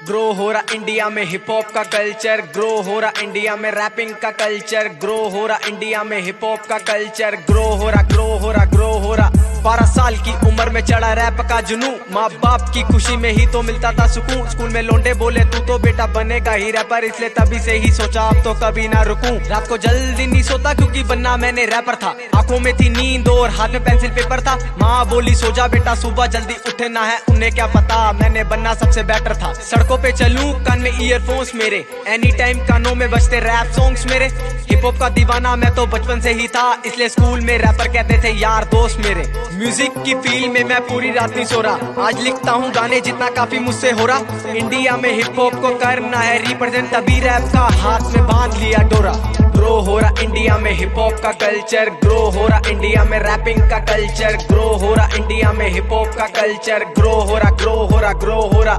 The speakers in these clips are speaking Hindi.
ग्रो हो रहा इंडिया में हिप हॉप का कल्चर, ग्रो हो रहा इंडिया में रैपिंग का कल्चर, ग्रो हो रहा इंडिया में हिप हॉप का कल्चर, ग्रो हो रहा 12 साल की उम्र में चढ़ा रैप का जुनू। माँ बाप की खुशी में ही तो मिलता था सुकून। स्कूल में लोंडे बोले तू तो बेटा बनेगा ही रैपर, इसलिए तभी से ही सोचा अब तो कभी ना रुकूं। रात को जल्दी नहीं सोता क्योंकि बनना मैंने रैपर था। आंखों में थी नींद और हाथ में पेंसिल पेपर था। माँ बोली सो जा बेटा सुबह जल्दी उठना है, उन्हें क्या पता मैंने बनना सबसे बेटर था। सड़कों पे चलूं कान में ईयरफोन्स मेरे, एनी टाइम कानों में बजते रैप सॉन्ग्स मेरे। हिप हॉप का दीवाना मैं तो बचपन से ही था, इसलिए स्कूल में रैपर कहते थे यार दोस्त मेरे। म्यूजिक की फील्ड में मैं पूरी रात नहीं सो रहा, आज लिखता हूँ गाने जितना काफी मुझसे हो रहा। इंडिया में हिप हॉप को करना है रिप्रेजेंट, तभी रैप का हाथ में बांध लिया डोरा। ग्रो हो रहा इंडिया में हिप हॉप का कल्चर, ग्रो हो रहा इंडिया में रैपिंग का कल्चर, ग्रो हो रहा इंडिया में हिप हॉप का कल्चर, ग्रो हो रहा।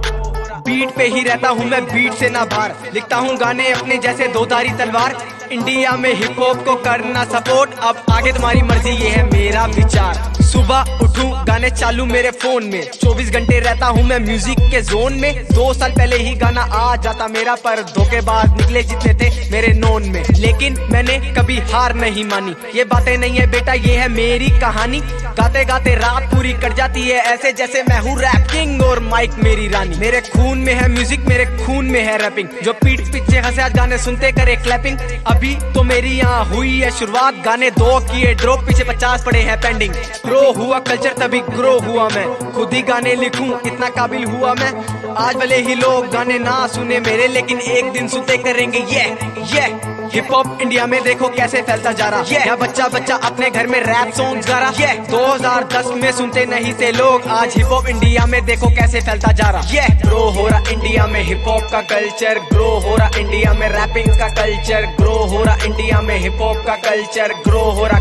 बीट पे ही रहता हूँ मैं, बीट से ना बाहर, लिखता हूँ गाने अपने जैसे दो धारी तलवार। इंडिया में हिप हॉप को करना सपोर्ट, अब आगे तुम्हारी मर्जी ये है मेरा विचार। सुबह उठूं गाने चालू मेरे फोन में, 24 घंटे रहता हूँ मैं म्यूजिक के जोन में। 2 साल पहले ही गाना आ जाता मेरा, पर धोखेबाज निकले जितने थे मेरे नोन में। लेकिन मैंने कभी हार नहीं मानी, ये बातें नहीं है बेटा ये है मेरी कहानी। गाते गाते रात पूरी कट जाती है ऐसे जैसे मैं हूँ रैप किंग और माइक मेरी रानी। मेरे खून में है म्यूजिक, मेरे खून में है रैपिंग, जो पीठ पीछे हंसे आज गाने सुनते करे क्लैपिंग। अभी तो मेरी यहाँ हुई है शुरुआत, गाने 2 किए ड्रॉप, पीछे 50 पड़े हैं पेंडिंग। ग्रो हुआ कल्चर तभी ग्रो हुआ मैं, खुद ही गाने लिखूं इतना काबिल हुआ मैं। आज भले ही लोग गाने ना सुने मेरे, लेकिन एक दिन सुनते करेंगे ये हिप हॉप इंडिया में देखो कैसे फैलता जा रहा। यहाँ बच्चा बच्चा अपने घर में रैप सॉन्ग्स गा रहा। 2010 में सुनते नहीं थे लोग, आज हिप हॉप इंडिया में देखो कैसे फैलता जा रहा। ग्रो हो रहा इंडिया में हिप हॉप का कल्चर, ग्रो हो रहा इंडिया में रैपिंग का कल्चर, ग्रो हो रहा इंडिया में हिप हॉप का कल्चर, ग्रो हो रहा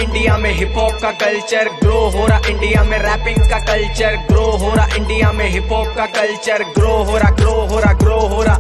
इंडिया में हिप हॉप का कल्चर, ग्रो हो रहा इंडिया में रैपिंग का कल्चर, ग्रो हो रहा इंडिया में हिप हॉप का कल्चर, ग्रो हो रहा